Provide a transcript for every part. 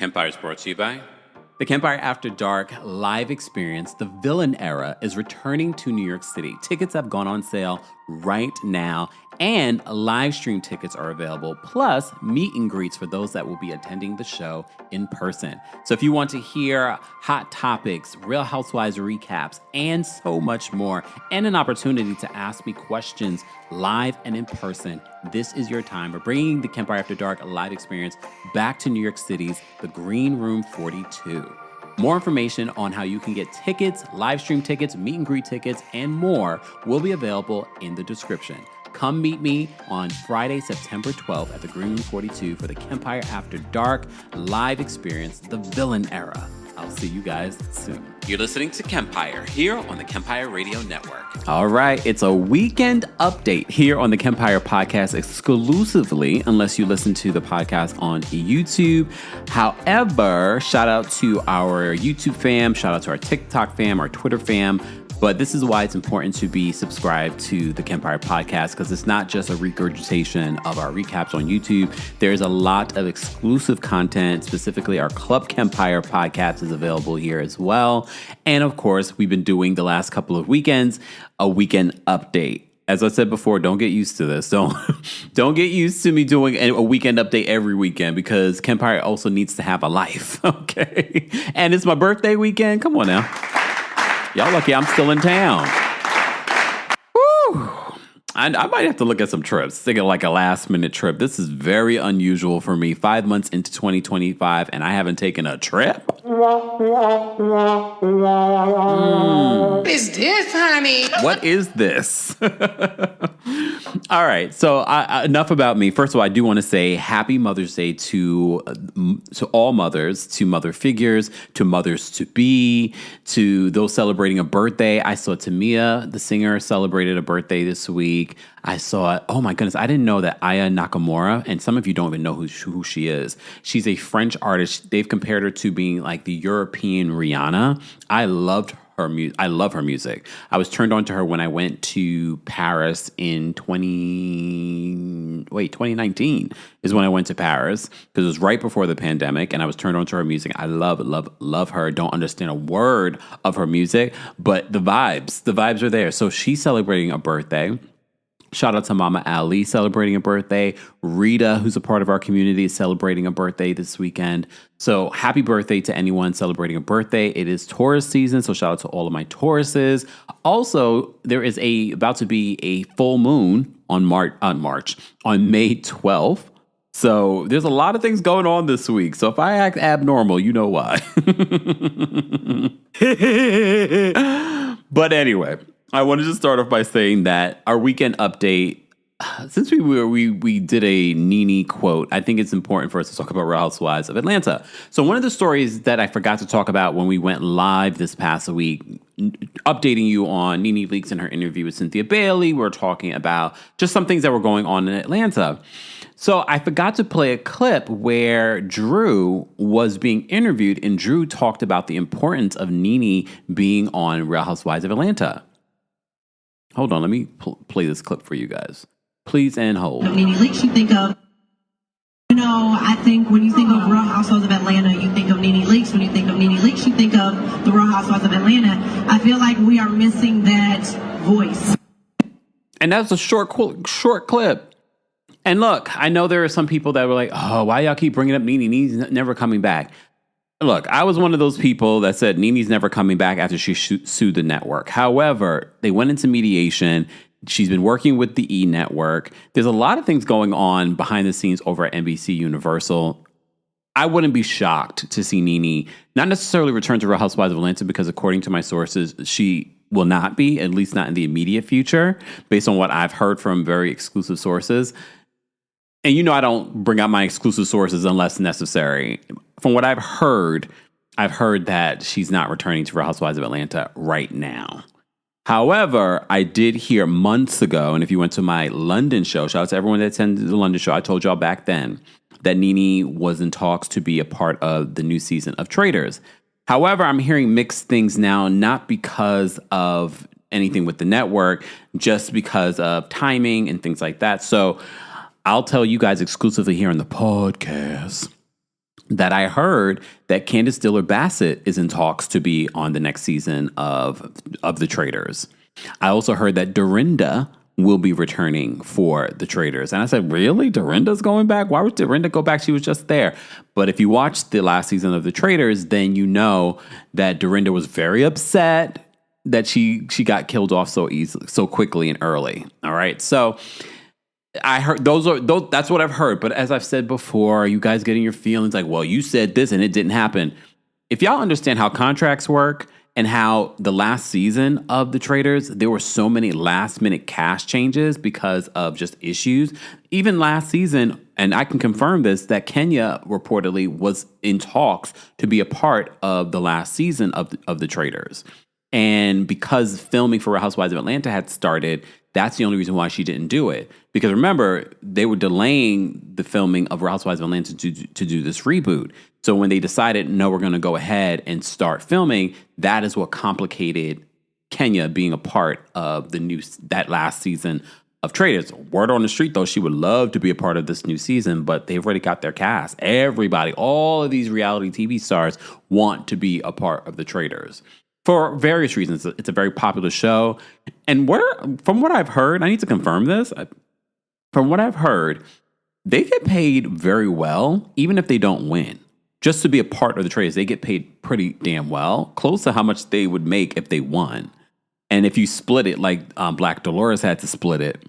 Kempire is brought to you by The Kempire After Dark live experience, The Villain Era, is returning to New York City. Tickets have gone on sale right now, and live stream tickets are available, plus meet and greets for those that will be attending the show in person. So if you want to hear hot topics, Real Housewives recaps, and so much more, and an opportunity to ask me questions live and in person, this is your time. We're bringing the Kempire After Dark live experience back to New York City's The Green Room 42. More information on how you can get tickets, live stream tickets, meet and greet tickets, and more will be available in the description. Come meet me on Friday, September 12th at the Green Room 42 for the Kempire After Dark live experience, The Villain Era. I'll see you guys soon. You're listening to Kempire here on the Kempire Radio Network. All right, it's a weekend update here on the Kempire podcast exclusively, unless you listen to the podcast on YouTube. However, shout out to our YouTube fam, shout out to our TikTok fam, our Twitter fam. But this is why it's important to be subscribed to the Kempire podcast, because it's not just a regurgitation of our recaps on YouTube. There's a lot of exclusive content. Specifically, our Club Kempire podcast is available here as well. And of course, we've been doing the last couple of weekends a weekend update. As I said before, don't get used to this. Don't get used to me doing a weekend update every weekend, because Kempire also needs to have a life, okay? And it's my birthday weekend. Come on now. Y'all lucky I'm still in town. Woo! I might have to look at some trips. Thinking like a last minute trip. This is very unusual for me. 5 months into 2025 and I haven't taken a trip. What is this, honey? What is this? All right. So enough about me. First of all, I do want to say Happy Mother's Day to all mothers, to mother figures, to mothers to be, to those celebrating a birthday. I saw Tamia, the singer, celebrated a birthday this week. I saw, oh my goodness, I didn't know that Aya Nakamura, and some of you don't even know who she is. She's a French artist. They've compared her to being like the European Rihanna. I loved her music. I love her music. I was turned on to her when I went to Paris in 2019 is when I went to Paris, because it was right before the pandemic, and I was turned on to her music. I love her. Don't understand a word of her music, but the vibes are there. So she's celebrating a birthday. Shout out to Mama Ali celebrating a birthday. Rita, who's a part of our community, is celebrating a birthday this weekend. So happy birthday to anyone celebrating a birthday. It is Taurus season, so shout out to all of my Tauruses. Also, there is about to be a full moon on May 12th. So there's a lot of things going on this week. So if I act abnormal, you know why. But anyway, I wanted to start off by saying that our weekend update, since we did a Nene quote, I think it's important for us to talk about Real Housewives of Atlanta. So one of the stories that I forgot to talk about when we went live this past week, updating you on Nene Leakes in her interview with Cynthia Bailey, we're talking about just some things that were going on in Atlanta. So I forgot to play a clip where Drew was being interviewed, and Drew talked about the importance of Nene being on Real Housewives of Atlanta. Hold on, let me play this clip for you guys. Please and hold. Nene Leakes, you think of, I think when you think of Real Housewives of Atlanta, you think of Nene Leakes. When you think of Nene Leakes, you think of the Real Housewives of Atlanta. I feel like we are missing that voice. And that's a short clip. And look, I know there are some people that were like, oh, why y'all keep bringing up Nene? Nene's never coming back. Look, I was one of those people that said Nene's never coming back after she sued the network. However, they went into mediation. She's been working with the E! Network. There's a lot of things going on behind the scenes over at NBC Universal. I wouldn't be shocked to see Nene not necessarily return to Real Housewives of Atlanta, because according to my sources, she will not be, at least not in the immediate future, based on what I've heard from very exclusive sources. And I don't bring out my exclusive sources unless necessary. From what I've heard that she's not returning to Real Housewives of Atlanta right now. However, I did hear months ago, and if you went to my London show, shout out to everyone that attended the London show, I told y'all back then that Nene was in talks to be a part of the new season of Traitors. However, I'm hearing mixed things now, not because of anything with the network, just because of timing and things like that. So I'll tell you guys exclusively here on the podcast that I heard that Candace Diller Bassett is in talks to be on the next season of The Traitors. I also heard that Dorinda will be returning for The Traitors. And I said, really? Dorinda's going back? Why would Dorinda go back? She was just there. But if you watched the last season of The Traitors, then you know that Dorinda was very upset that she got killed off so easily, so quickly and early. All right. So I heard those. That's what I've heard. But as I've said before, you guys getting your feelings like, well, you said this and it didn't happen. If y'all understand how contracts work and how the last season of The Traitors, there were so many last minute cast changes because of just issues. Even last season, and I can confirm this, that Kenya reportedly was in talks to be a part of the last season of The Traitors. And because filming for Real Housewives of Atlanta had started, that's the only reason why she didn't do it. Because remember, they were delaying the filming of Real Housewives of Atlanta to do this reboot. So when they decided, no, we're going to go ahead and start filming, that is what complicated Kenya being a part of that last season of Traitors. Word on the street, though, she would love to be a part of this new season, but they've already got their cast. Everybody, all of these reality TV stars want to be a part of The Traitors. For various reasons. It's a very popular show. And from what I've heard, I need to confirm this. From what I've heard, they get paid very well, even if they don't win. Just to be a part of The Traitors, they get paid pretty damn well, close to how much they would make if they won. And if you split it like Black Dolores had to split it,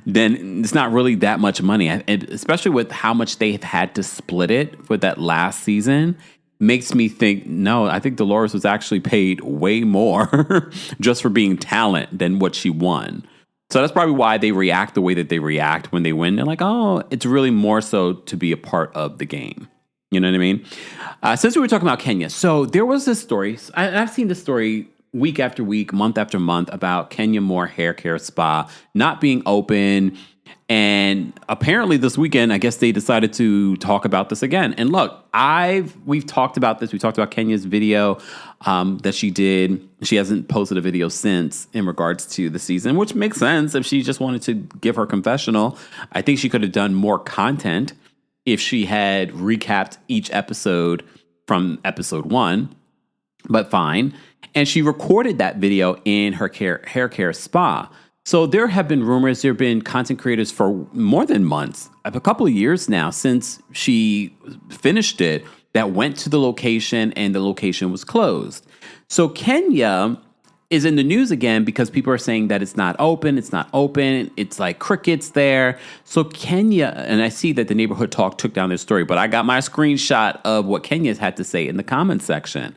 then it's not really that much money. And especially with how much they've had to split it for that last season, makes me think, no, I think Dolores was actually paid way more just for being talent than what she won. So that's probably why they react the way that they react when they win. They're like, oh, it's really more so to be a part of the game. You know what I mean? Since we were talking about Kenya, so there was this story. I've seen this story week after week, month after month about Kenya Moore Hair Care Spa not being open. And apparently this weekend, I guess they decided to talk about this again. And look, we've talked about this. We talked about Kenya's video that she did. She hasn't posted a video since in regards to the season, which makes sense if she just wanted to give her confessional. I think she could have done more content if she had recapped each episode from episode 1, but fine. And she recorded that video in her hair care spa. So there have been rumors, there have been content creators for more than months, a couple of years now since she finished it, that went to the location and the location was closed. So Kenya is in the news again because people are saying that it's not open, it's like crickets there. So Kenya, and I see that the Neighborhood Talk took down this story, but I got my screenshot of what Kenya's had to say in the comment section.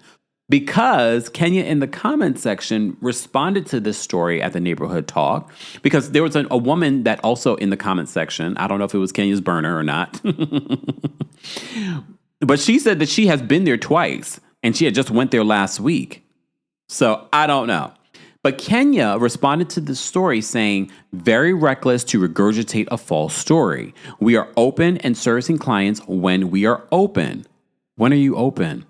Because Kenya in the comment section responded to this story at the Neighborhood Talk, because there was a woman that also in the comment section, I don't know if it was Kenya's burner or not, but she said that she has been there twice and she had just went there last week. So I don't know. But Kenya responded to the story saying, very reckless to regurgitate a false story. We are open and servicing clients when we are open. When are you open?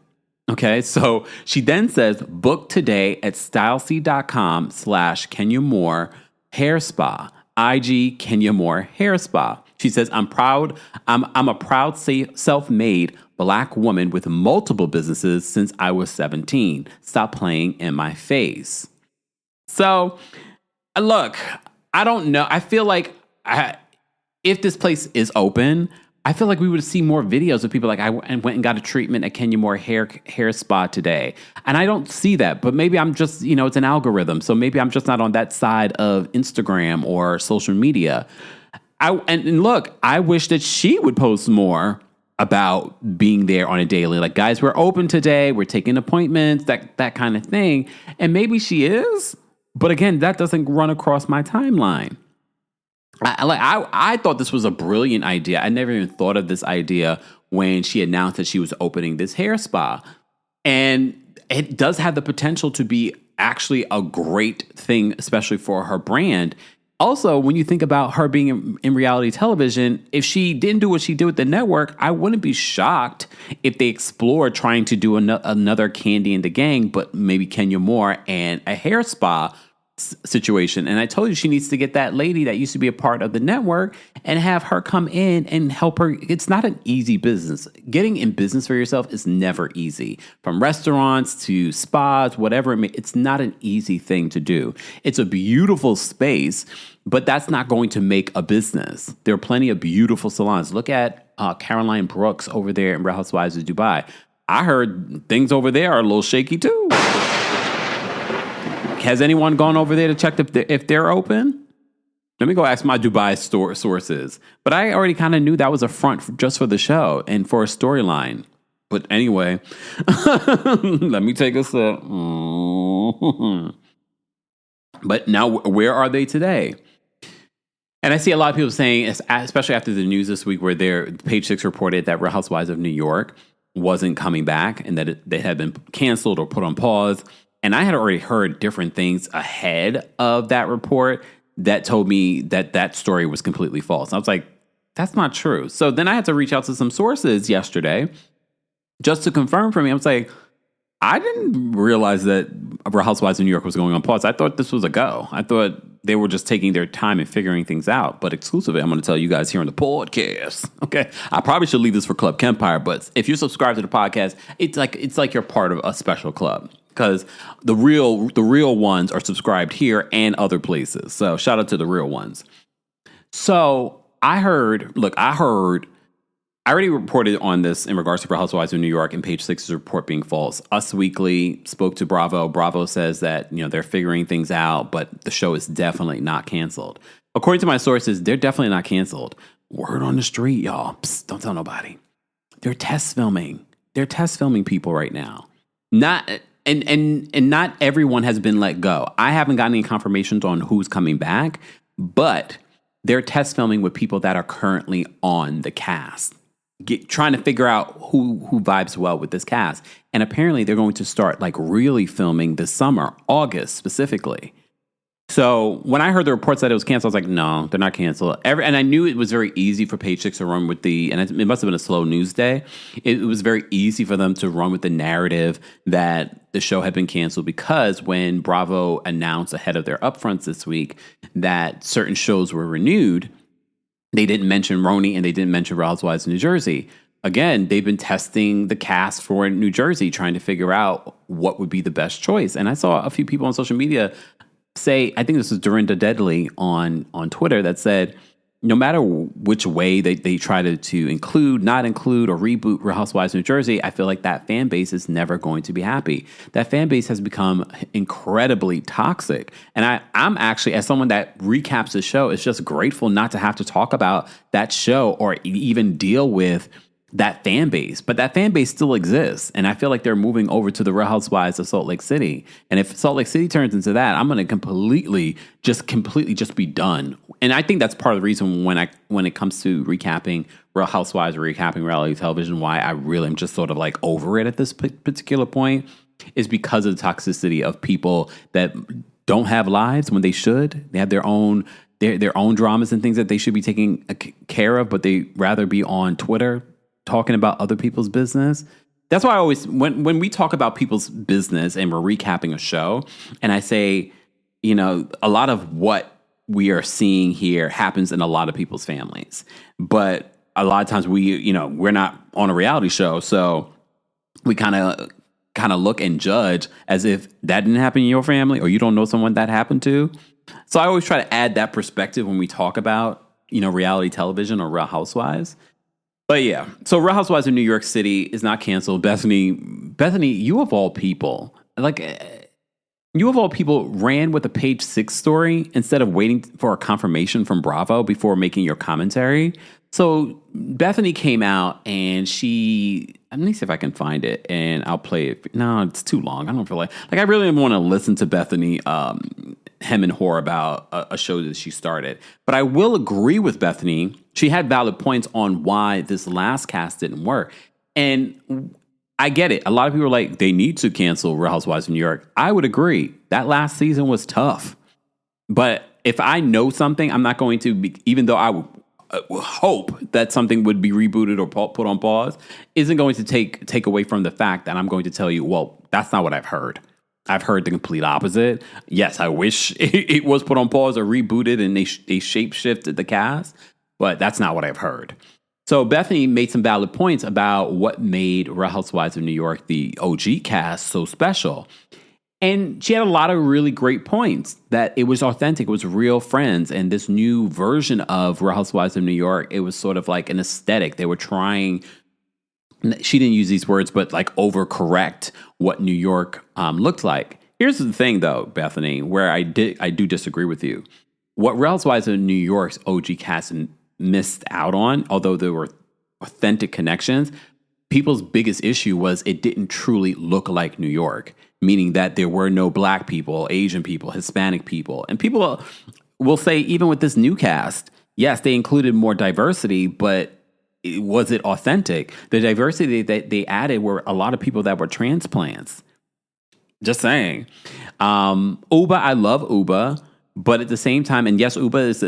Okay, so she then says, book today at stylesy.com/Kenya Moore Hair Spa, IG Kenya Moore Hair Spa. She says, I'm a proud self-made Black woman with multiple businesses since I was 17. Stop playing in my face. So, look, I don't know. I feel like if this place is open, I feel like we would see more videos of people like, I went and got a treatment at Kenya Moore hair spa today. And I don't see that, but maybe I'm just, it's an algorithm. So maybe I'm just not on that side of Instagram or social media. And look, I wish that she would post more about being there on a daily. Like, guys, we're open today. We're taking appointments, that kind of thing. And maybe she is. But again, that doesn't run across my timeline. I thought this was a brilliant idea. I never even thought of this idea when she announced that she was opening this hair spa. And it does have the potential to be actually a great thing, especially for her brand. Also, when you think about her being in reality television, if she didn't do what she did with the network, I wouldn't be shocked if they explored trying to do another Candy and the Gang, but maybe Kenya Moore and a hair spa situation. And I told you she needs to get that lady that used to be a part of the network and have her come in and help her. It's not an easy business. Getting in business for yourself is never easy. From restaurants to spas, whatever, it's not an easy thing to do. It's a beautiful space, but that's not going to make a business. There are plenty of beautiful salons. Look at Caroline Brooks over there in Real Housewives of Dubai. I heard things over there are a little shaky too. Has anyone gone over there to check if they're open? Let me go ask my Dubai sources. But I already kind of knew that was a front just for the show and for a storyline. But anyway, let me take a sip. But now, where are they today? And I see a lot of people saying, especially after the news this week, where Page Six reported that Real Housewives of New York wasn't coming back and that they had been canceled or put on pause. And I had already heard different things ahead of that report that told me that story was completely false. And I was like, that's not true. So then I had to reach out to some sources yesterday just to confirm for me. I was like, I didn't realize that Real Housewives of New York was going on pause. I thought this was a go. I thought they were just taking their time and figuring things out. But exclusively, I'm going to tell you guys here on the podcast. Okay, I probably should leave this for Club Kempire, but if you're subscribed to the podcast, it's like you're part of a special club. Because the real ones are subscribed here and other places. So shout out to the real ones. So I already reported on this in regards to Real Housewives of New York and Page Six's report being false. Us Weekly spoke to Bravo. Bravo says that, they're figuring things out, but the show is definitely not canceled. According to my sources, they're definitely not canceled. Word on the street, y'all. Psst, don't tell nobody. They're test filming. They're test filming people right now. And not everyone has been let go. I haven't gotten any confirmations on who's coming back, but they're test filming with people that are currently on the cast, trying to figure out who vibes well with this cast. And apparently they're going to start really filming this summer, August specifically. So when I heard the reports that it was canceled, I was like, no, they're not canceled. And I knew it was very easy for Page Six to run with and it must have been a slow news day. It was very easy for them to run with the narrative that the show had been canceled because when Bravo announced ahead of their upfronts this week that certain shows were renewed, they didn't mention Roni and they didn't mention Real Housewives of New Jersey. Again, they've been testing the cast for New Jersey, trying to figure out what would be the best choice. And I saw a few people on social media say, I think this was Dorinda Deadly on Twitter, that said, no matter which way they try to include, not include, or reboot Real Housewives of New Jersey, I feel like that fan base is never going to be happy. That fan base has become incredibly toxic. And I'm actually, as someone that recaps the show, is just grateful not to have to talk about that show or even deal with that fan base. But that fan base still exists. And I feel like they're moving over to the Real Housewives of Salt Lake City. And if Salt Lake City turns into that, I'm going to completely just be done. And I think that's part of the reason when it comes to recapping Real Housewives or recapping reality television, why I really am just sort of over it at this particular point, is because of the toxicity of people that don't have lives when they should. They have their own dramas and things that they should be taking care of, but they rather be on Twitter talking about other people's business. That's why I always, when we talk about people's business and we're recapping a show, and I say, a lot of what we are seeing here happens in a lot of people's families. But a lot of times we're not on a reality show, so we kind of look and judge as if that didn't happen in your family or you don't know someone that happened to. So I always try to add that perspective when we talk about, reality television or Real Housewives. But yeah, so Real Housewives of New York City is not canceled. Bethany, you of all people, ran with a Page Six story instead of waiting for a confirmation from Bravo before making your commentary. So Bethany came out and let me see if I can find it and I'll play it. No, it's too long. I don't feel like I really want to listen to Bethany hem and haw about a show that she started. But I will agree with Bethany. She had valid points on why this last cast didn't work. And I get it. A lot of people are like, they need to cancel Real Housewives of New York. I would agree. That last season was tough. But if I know something, I'm not going to be, even though I would hope that something would be rebooted or put on pause, isn't going to take away from the fact that I'm going to tell you, well, that's not what I've heard. I've heard the complete opposite. Yes, I wish it was put on pause or rebooted and they shape-shifted the cast, but that's not what I've heard. So Bethany made some valid points about what made Real Housewives of New York, the OG cast, so special. And she had a lot of really great points, that it was authentic, it was real friends. And this new version of Real Housewives of New York, it was sort of like an aesthetic. They were trying, she didn't use these words, but like overcorrect what New York looked like. Here's the thing though, Bethany, where I do disagree with you. What Real Housewives of New York's OG cast missed out on, although there were authentic connections, people's biggest issue was it didn't truly look like New York, meaning that there were no black people, Asian people, Hispanic people. And people will say, even with this new cast, yes, they included more diversity, but was it authentic? The diversity that they added were a lot of people that were transplants. Just saying. Uba, I love Uba, but at the same time, and yes, Uba is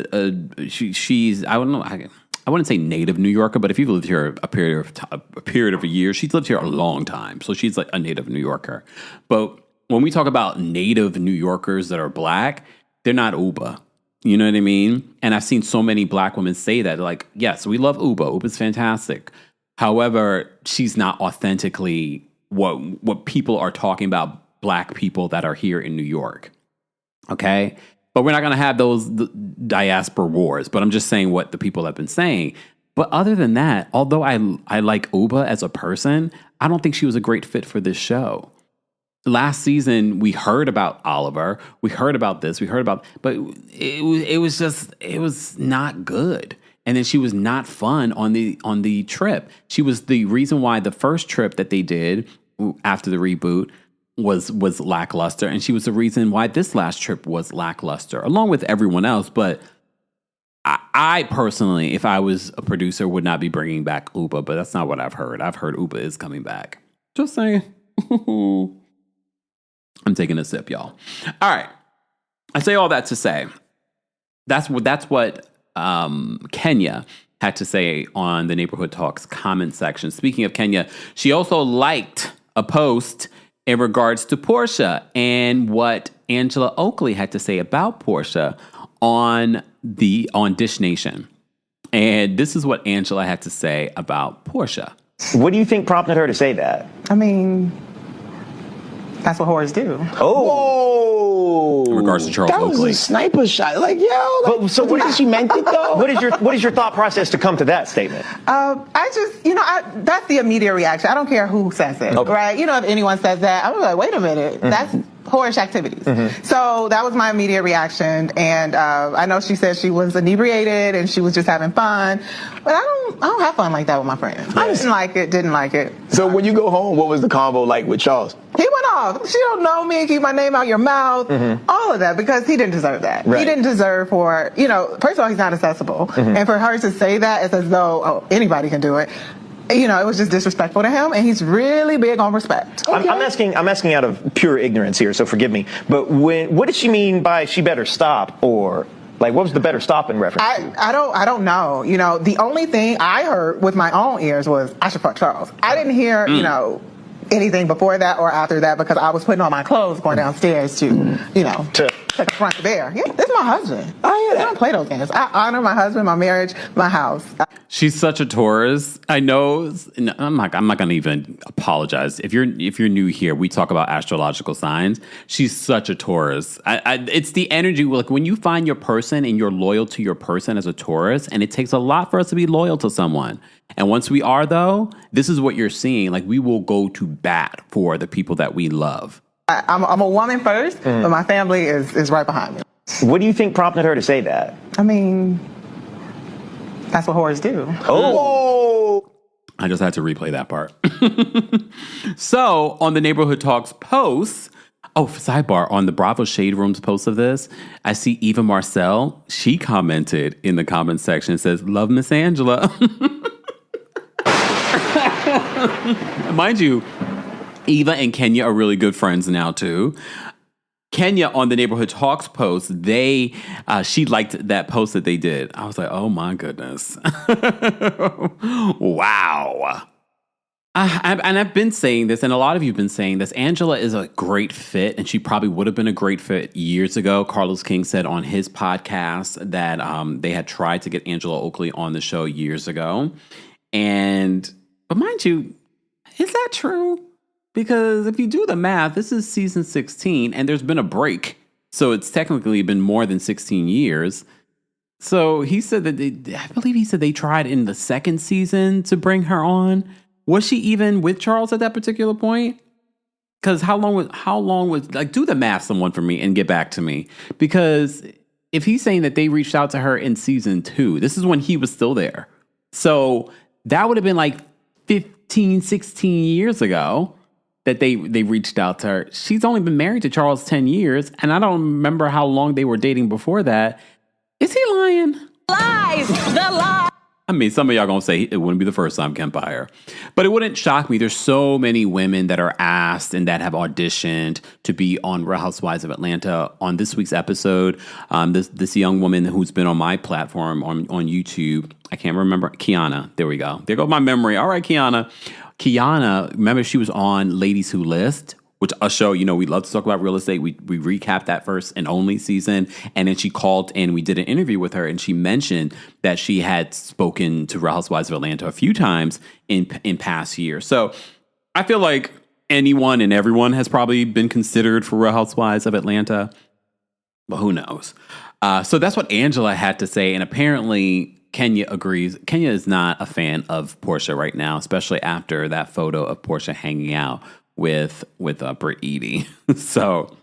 she's, I don't know, I wouldn't say native New Yorker, but if you've lived here a period of a year, she's lived here a long time. So she's like a native New Yorker. But when we talk about native New Yorkers that are black, they're not Uba. You know what I mean? And I've seen so many black women say that, like, yes, we love Uba. Uba's fantastic. However, she's not authentically what people are talking about black people that are here in New York. Okay? But we're not going to have those diaspora wars. But I'm just saying what the people have been saying. But other than that, although I like Uba as a person, I don't think she was a great fit for this show. Last season, we heard about Oliver. We heard about this. But it was not good. And then she was not fun on the trip. She was the reason why the first trip that they did after the reboot was lackluster, and she was the reason why this last trip was lackluster, along with everyone else. But I personally, if I was a producer, would not be bringing back Uba, but that's not what I've heard. I've heard Uba is coming back. Just saying. I'm taking a sip, y'all. All right. I say all that to say, that's what Kenya had to say on the Neighborhood Talks comment section. Speaking of Kenya, she also liked a post in regards to Porsha and what Angela Oakley had to say about Porsha on Dish Nation. And this is what Angela had to say about Porsha. What do you think prompted her to say that? I mean, that's what whores do. Oh, in regards to Charles That was Oakley. a sniper shot. Like, yo. Like, but, so what is she meant it though? What is your thought process to come to that statement? I just, that's the immediate reaction. I don't care who says it, right? If anyone says that, I'm like, wait a minute, that's whorish activities. So that was my immediate reaction. And I know she said she was inebriated and she was just having fun, but I don't have fun like that with my friends. I didn't like it. So when you go home, what was the convo like with Charles? He went off. She don't know me, keep my name out your mouth, all of that, because he didn't deserve that. Right. He didn't deserve first of all, he's not accessible. And for her to say that, it's as though, anybody can do it. It was just disrespectful to him, and he's really big on respect. Okay. I'm asking out of pure ignorance here, so forgive me. But what did she mean by she better stop, or like what was the better stop in reference to? I don't know. The only thing I heard with my own ears was I should fuck Charles. I didn't hear anything before that or after that, because I was putting on my clothes going downstairs to confront the bear. Yeah, this is my husband. I don't play those games. I honor my husband, my marriage, my house. She's such a Taurus. I know. I'm not going to even apologize. If you're new here, we talk about astrological signs. She's such a Taurus. It's the energy. Like when you find your person and you're loyal to your person as a Taurus, and it takes a lot for us to be loyal to someone. And once we are, though, this is what you're seeing. Like we will go to bat for the people that we love. I'm a woman first, but my family is right behind me. What do you think prompted her to say that? I mean, that's what whores do. Oh. I just had to replay that part. So on the Neighborhood Talks post, sidebar, on the Bravo Shade Room's post of this, I see Eva Marcel. She commented in the comment section and says, "Love Miss Angela." Mind you, Eva and Kenya are really good friends now too. Kenya on the Neighborhood Talks post, she liked that post that they did. I was like, oh my goodness. Wow. And I've been saying this, and a lot of you have been saying this. Angela is a great fit, and she probably would have been a great fit years ago. Carlos King said on his podcast that they had tried to get Angela Oakley on the show years ago. But mind you, is that true? Because if you do the math, this is season 16, and there's been a break. So it's technically been more than 16 years. So he said that I believe he said they tried in the second season to bring her on. Was she even with Charles at that particular point? Because how long was like, do the math, someone, for me, and get back to me. Because if he's saying that they reached out to her in season 2, this is when he was still there. So that would have been like 15, 16 years ago that they reached out to her. She's only been married to Charles 10 years, and I don't remember how long they were dating before that. Is he lying? Lies! The lie! I mean, some of y'all gonna say it wouldn't be the first time, Kempire. But it wouldn't shock me. There's so many women that are asked and that have auditioned to be on Real Housewives of Atlanta. On this week's episode, this young woman who's been on my platform on YouTube, I can't remember, Kiana. There we go. There goes my memory. All right, Kiana. Kiana, remember she was on Ladies Who List, which a show, we love to talk about real estate. We recapped that first and only season. And then she called and we did an interview with her. And she mentioned that she had spoken to Real Housewives of Atlanta a few times in past years. So I feel like anyone and everyone has probably been considered for Real Housewives of Atlanta. But who knows? So that's what Angela had to say. And apparently Kenya agrees. Kenya is not a fan of Porsha right now, especially after that photo of Porsha hanging out with Britt Edie. So,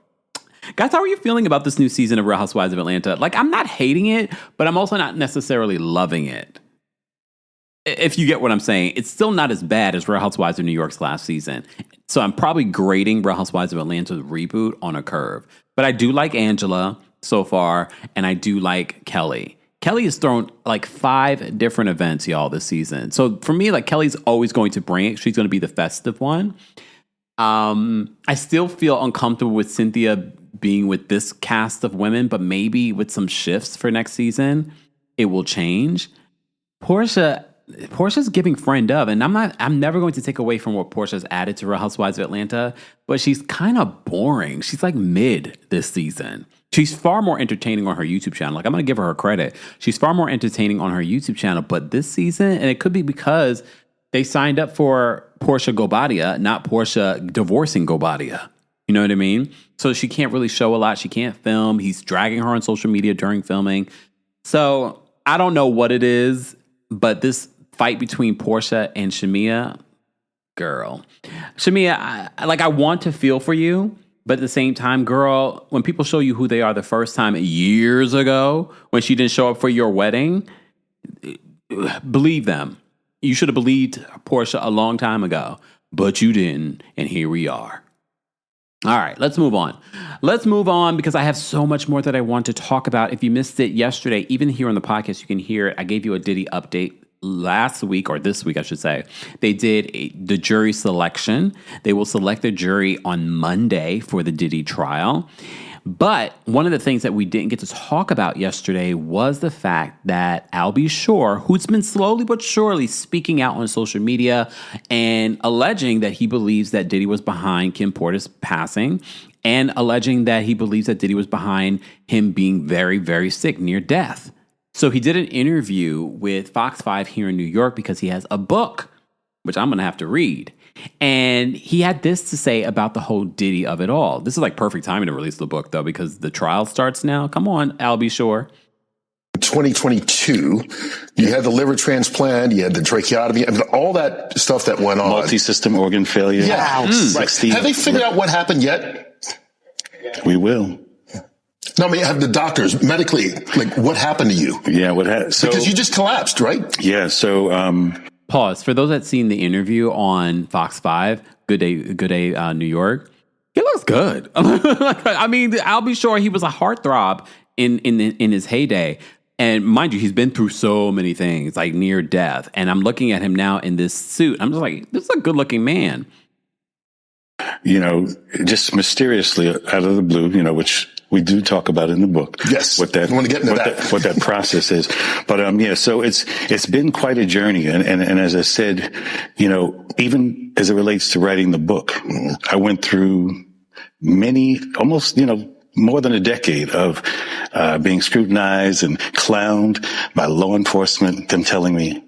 guys, how are you feeling about this new season of Real Housewives of Atlanta? Like, I'm not hating it, but I'm also not necessarily loving it. If you get what I'm saying, it's still not as bad as Real Housewives of New York's last season. So I'm probably grading Real Housewives of Atlanta's reboot on a curve. But I do like Angela so far, and I do like Kelly. Kelly has thrown like 5 different events, y'all, this season. So for me, like, Kelly's always going to bring it. She's going to be the festive one. I still feel uncomfortable with Cynthia being with this cast of women, but maybe with some shifts for next season, it will change. Portia's giving friend of, and I'm never going to take away from what Portia's added to Real Housewives of Atlanta, but she's kind of boring. She's like mid this season. She's far more entertaining on her YouTube channel. Like, I'm going to give her credit. She's far more entertaining on her YouTube channel, but this season, and it could be because they signed up for Porsha Gobadia, not Porsha divorcing Gobadia. You know what I mean? So she can't really show a lot. She can't film. He's dragging her on social media during filming. So I don't know what it is, but this fight between Porsha and Shamia, girl. Shamia, I want to feel for you, but at the same time, girl, when people show you who they are the first time years ago, when she didn't show up for your wedding, believe them. You should have believed Porsha a long time ago, but you didn't, and here we are. All right, let's move on. Let's move on because I have so much more that I want to talk about. If you missed it yesterday, even here on the podcast, you can hear it. I gave you a Diddy update last week, or this week, I should say. They did the jury selection. They will select the jury on Monday for the Diddy trial. But one of the things that we didn't get to talk about yesterday was the fact that Al B. Sure, who's been slowly but surely speaking out on social media and alleging that he believes that Diddy was behind Kim Porter's passing and alleging that he believes that Diddy was behind him being very, very sick, near death. So he did an interview with Fox 5 here in New York because he has a book, which I'm going to have to read. And he had this to say about the whole Diddy of it all. This is like perfect timing to release the book, though, because the trial starts now. Come on, Al B. Sure. 2022, you had the liver transplant, you had the tracheotomy, I mean, all that stuff that went on. Multi-system organ failure. Yeah. Right. Have they figured out what happened yet? We will. No, I mean, have the doctors medically, like, what happened to you? Yeah, what happened? So, because you just collapsed, right? Yeah, so... Pause. For those that seen the interview on Fox 5, Good Day, New York, he looks good. I mean, I'll be sure he was a heartthrob in his heyday. And mind you, he's been through so many things, like near death. And I'm looking at him now in this suit. I'm just like, this is a good looking man. You know, just mysteriously out of the blue, you know, which We do talk about it in the book. Yes. What that, I want to get into that. What that process is. But, so it's been quite a journey. And as I said, even as it relates to writing the book, I went through almost, more than a decade of being scrutinized and clowned by law enforcement, them telling me,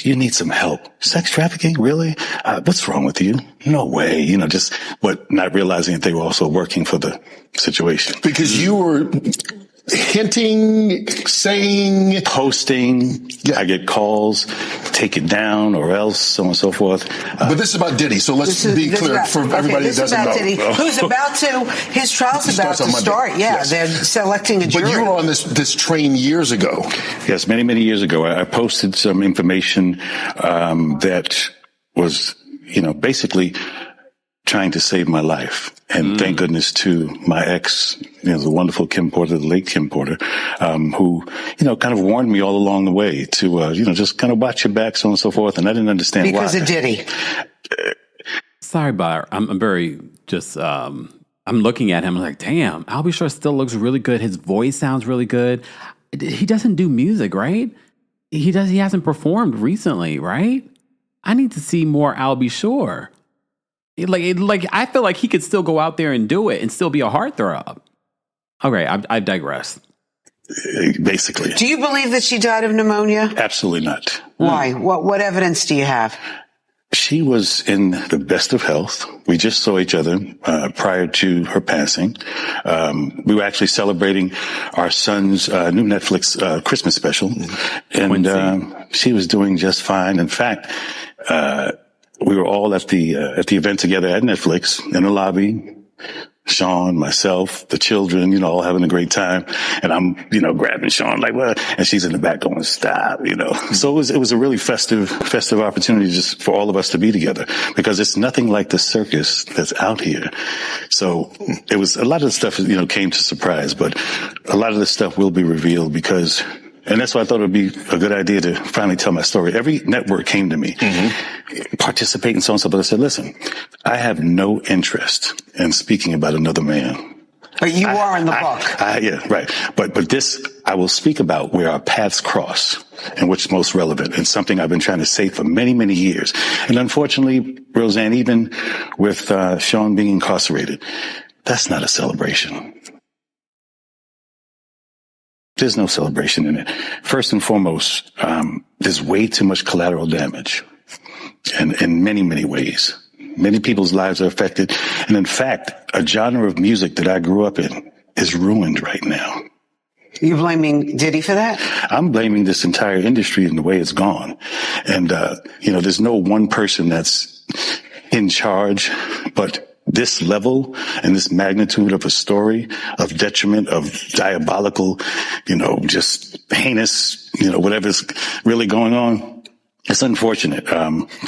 you need some help. Sex trafficking? Really? What's wrong with you? No way. Not realizing that they were also working for the situation. Because you were hinting, saying, posting. Yeah. I get calls, take it down or else, so on and so forth. But this is about Diddy, so let's be clear for everybody that doesn't know. Diddy, who's about to, his trial's about to start. Yeah, yes. They're selecting a jury. But you were on this train years ago. Yes, many, many years ago. I posted some information that was, basically trying to save my life. And thank goodness to my ex, the wonderful Kim Porter, the late Kim Porter, who, kind of warned me all along the way to, just kind of watch your back, so on and so forth. And I didn't understand why. Because of Diddy. Sorry, but I'm very just, I'm looking at him like, damn, I'll be sure still looks really good. His voice sounds really good. He doesn't do music, right? He hasn't performed recently, right? I need to see more I'll be sure. Like I feel like he could still go out there and do it and still be a heartthrob. Okay, I digress. Basically. Do you believe that she died of pneumonia? Absolutely not. Why? What evidence do you have? She was in the best of health. We just saw each other prior to her passing. We were actually celebrating our son's new Netflix Christmas special, and she was doing just fine. In fact, we were all at the event together at Netflix in the lobby. Sean, myself, the children, all having a great time. And I'm, grabbing Sean like, what? And she's in the back going, stop, So it was a really festive opportunity just for all of us to be together, because it's nothing like the circus that's out here. So it was a lot of the stuff, came to surprise, but a lot of the stuff will be revealed and that's why I thought it would be a good idea to finally tell my story. Every network came to me, participate in so and so, but I said, listen, I have no interest in speaking about another man. But you are in the book. Yeah, right. But this, I will speak about where our paths cross and what's most relevant, and something I've been trying to say for many, many years. And unfortunately, Roseanne, even with Sean being incarcerated, that's not a celebration. There's no celebration in it. First and foremost, there's way too much collateral damage, and in many, many ways. Many people's lives are affected. And in fact, a genre of music that I grew up in is ruined right now. You blaming Diddy for that? I'm blaming this entire industry and the way it's gone. And, there's no one person that's in charge, but this level and this magnitude of a story of detriment, of diabolical, just heinous, whatever's really going on. It's unfortunate.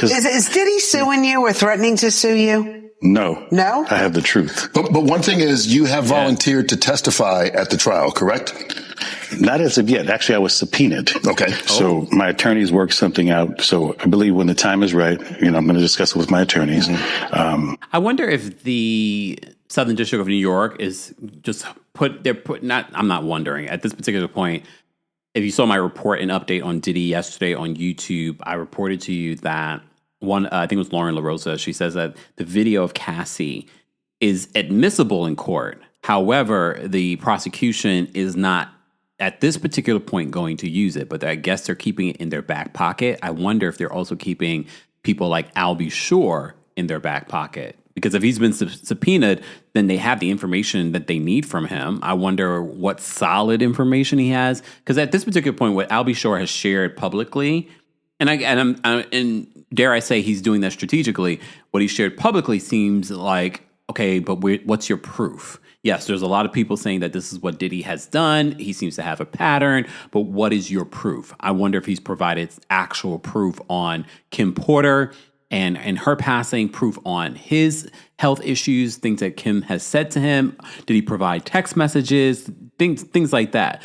Is Diddy suing you or threatening to sue you? No. No? I have the truth. But one thing is, you have volunteered to testify at the trial, correct? Not as of yet. Actually, I was subpoenaed. Okay. So my attorneys worked something out. So I believe when the time is right, I'm going to discuss it with my attorneys. I wonder if the Southern District of New York is just I'm not wondering at this particular point. If you saw my report and update on Diddy yesterday on YouTube, I reported to you that I think it was Lauren LaRosa, she says that the video of Cassie is admissible in court. However, the prosecution is not at this particular point going to use it, but I guess they're keeping it in their back pocket. I wonder if they're also keeping people like Albie Shore in their back pocket. Because if he's been subpoenaed, then they have the information that they need from him. I wonder what solid information he has. Because at this particular point, what Albie Shore has shared publicly, and dare I say he's doing that strategically, what he shared publicly seems like, okay, but what's your proof? Yes, there's a lot of people saying that this is what Diddy has done. He seems to have a pattern, but what is your proof? I wonder if he's provided actual proof on Kim Porter and her passing, proof on his health issues, things that Kim has said to him. Did he provide text messages, things like that?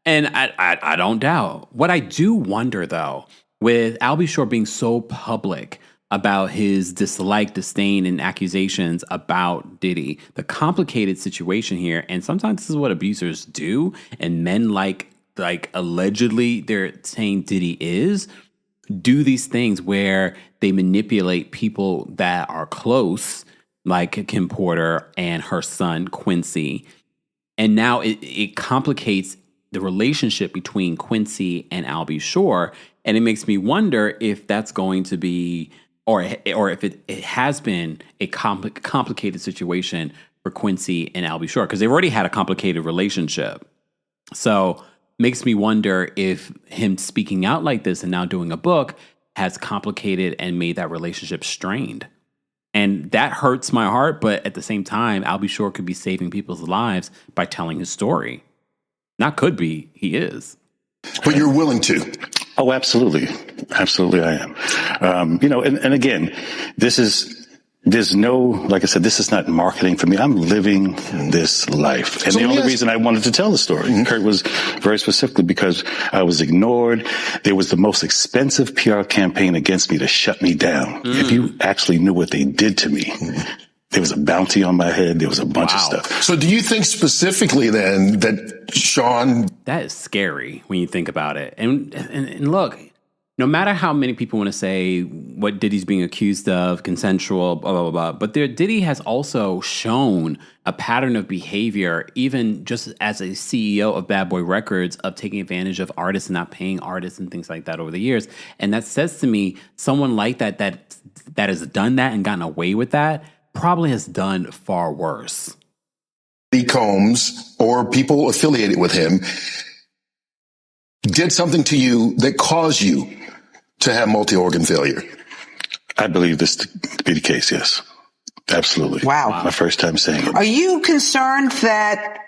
And I don't doubt. What I do wonder, though, with Albie Shore being so public about his dislike, disdain, and accusations about Diddy. The complicated situation here, and sometimes this is what abusers do, and men like allegedly they're saying Diddy do these things where they manipulate people that are close, like Kim Porter and her son Quincy. And now it complicates the relationship between Quincy and Albie Shore. And it makes me wonder if that's going to be, or if it has been a complicated situation for Quincy and Albie Shore, because they've already had a complicated relationship. So makes me wonder if him speaking out like this and now doing a book has complicated and made that relationship strained. And that hurts my heart, but at the same time, Albie Shore could be saving people's lives by telling his story. Not could be, he is. But you're willing to. Oh, absolutely. Absolutely, I am. And again, there's no, like I said, this is not marketing for me. I'm living this life. And the only reason I wanted to tell the story, Kurt, was very specifically because I was ignored. There was the most expensive PR campaign against me to shut me down. If you actually knew what they did to me, there was a bounty on my head. There was a bunch of stuff. So do you think specifically then that Sean... That is scary when you think about it. And look, no matter how many people want to say what Diddy's being accused of, consensual, blah, blah, blah, but Diddy has also shown a pattern of behavior, even just as a CEO of Bad Boy Records, of taking advantage of artists and not paying artists and things like that over the years. And that says to me, someone like that has done that and gotten away with that probably has done far worse. Combs or people affiliated with him did something to you that caused you to have multi-organ failure. I believe this to be the case, yes. Absolutely. Wow. My first time saying it. Are you concerned that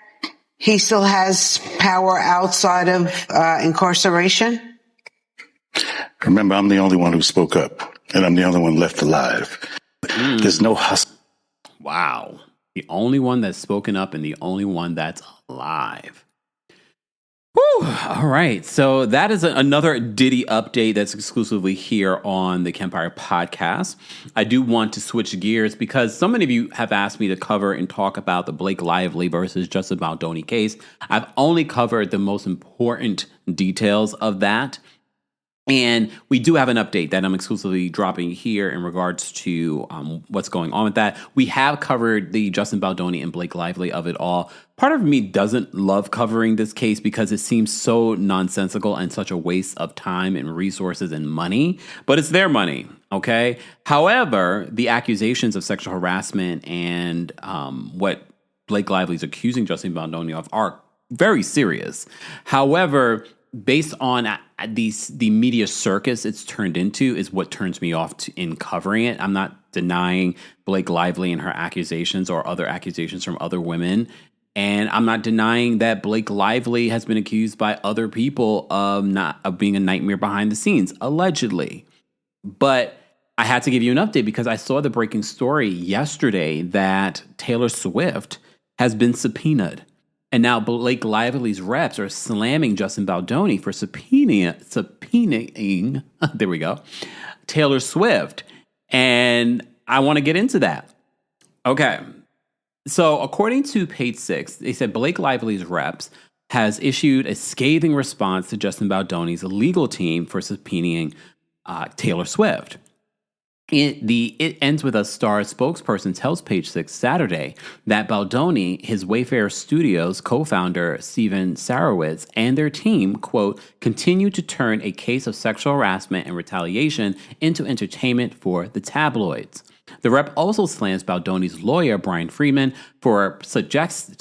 he still has power outside of incarceration? Remember, I'm the only one who spoke up, and I'm the only one left alive. There's no hustle. Wow. The only one that's spoken up and the only one that's alive. Whew. All right. So that is another Diddy update that's exclusively here on the Kempire podcast. I do want to switch gears because so many of you have asked me to cover and talk about the Blake Lively versus Justin Baldoni case. I've only covered the most important details of that. And we do have an update that I'm exclusively dropping here in regards to what's going on with that. We have covered the Justin Baldoni and Blake Lively of it all. Part of me doesn't love covering this case because it seems so nonsensical and such a waste of time and resources and money, but it's their money, okay? However, the accusations of sexual harassment and what Blake Lively is accusing Justin Baldoni of are very serious. However, based on the media circus it's turned into is what turns me off in covering it. I'm not denying Blake Lively and her accusations or other accusations from other women. And I'm not denying that Blake Lively has been accused by other people of being a nightmare behind the scenes, allegedly. But I had to give you an update because I saw the breaking story yesterday that Taylor Swift has been subpoenaed. And now Blake Lively's reps are slamming Justin Baldoni for subpoenaing, there we go, Taylor Swift. And I want to get into that. Okay. So according to Page Six, they said Blake Lively's reps has issued a scathing response to Justin Baldoni's legal team for subpoenaing Taylor Swift. It ends with a Star spokesperson tells Page Six Saturday that Baldoni, his Wayfair Studios co-founder Steven Sarowitz, and their team, quote, continue to turn a case of sexual harassment and retaliation into entertainment for the tabloids. The rep also slams Baldoni's lawyer, Brian Freeman, for suggesting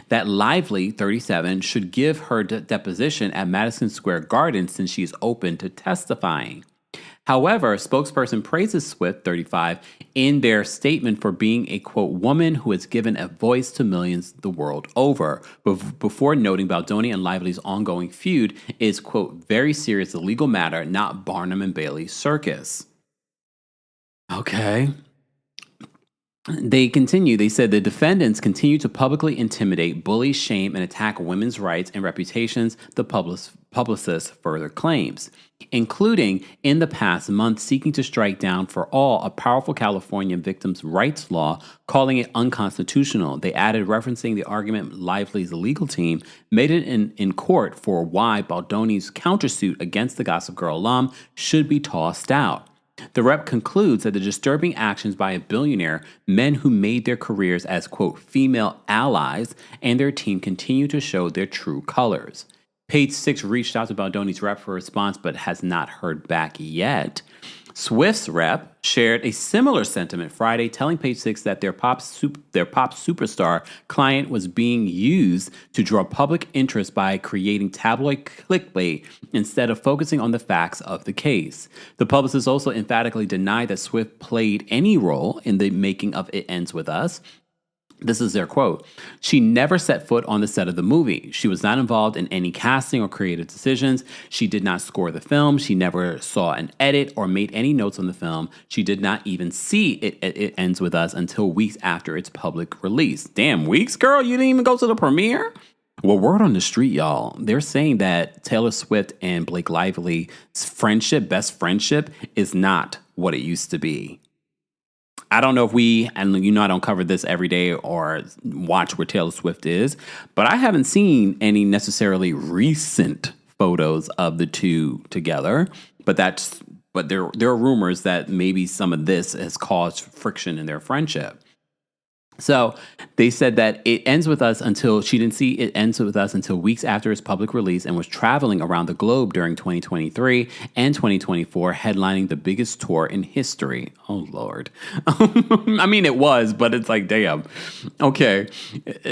that Lively, 37, should give her deposition at Madison Square Garden since she is open to testifying. However, spokesperson praises Swift, 35, in their statement for being a, quote, woman who has given a voice to millions the world over, before noting Baldoni and Lively's ongoing feud is, quote, very serious legal matter, not Barnum and Bailey circus. Okay. They continue. They said the defendants continue to publicly intimidate, bully, shame, and attack women's rights and reputations, the publicist further claims, including in the past month seeking to strike down for all a powerful California victims' rights law, calling it unconstitutional. They added, referencing the argument Lively's legal team made it in court for why Baldoni's countersuit against the Gossip Girl alum should be tossed out. The rep concludes that the disturbing actions by a billionaire, men who made their careers as, quote, female allies, and their team continue to show their true colors. Page 6 reached out to Baldoni's rep for a response, but has not heard back yet. Swift's rep shared a similar sentiment Friday, telling Page 6 that their pop superstar client was being used to draw public interest by creating tabloid clickbait instead of focusing on the facts of the case. The publicist also emphatically denied that Swift played any role in the making of It Ends With Us. This is their quote. She never set foot on the set of the movie. She was not involved in any casting or creative decisions. She did not score the film. She never saw an edit or made any notes on the film. She did not even see It Ends With Us until weeks after its public release. Damn, weeks, girl? You didn't even go to the premiere? Well, word on the street, y'all. They're saying that Taylor Swift and Blake Lively's best friendship, is not what it used to be. I don't know if I don't cover this every day or watch where Taylor Swift is, but I haven't seen any necessarily recent photos of the two together. But there are rumors that maybe some of this has caused friction in their friendship. So they said that It Ends With Us she didn't see It Ends With Us until weeks after its public release and was traveling around the globe during 2023 and 2024, headlining the biggest tour in history. Oh, Lord. I mean, it was, but it's like, damn. Okay.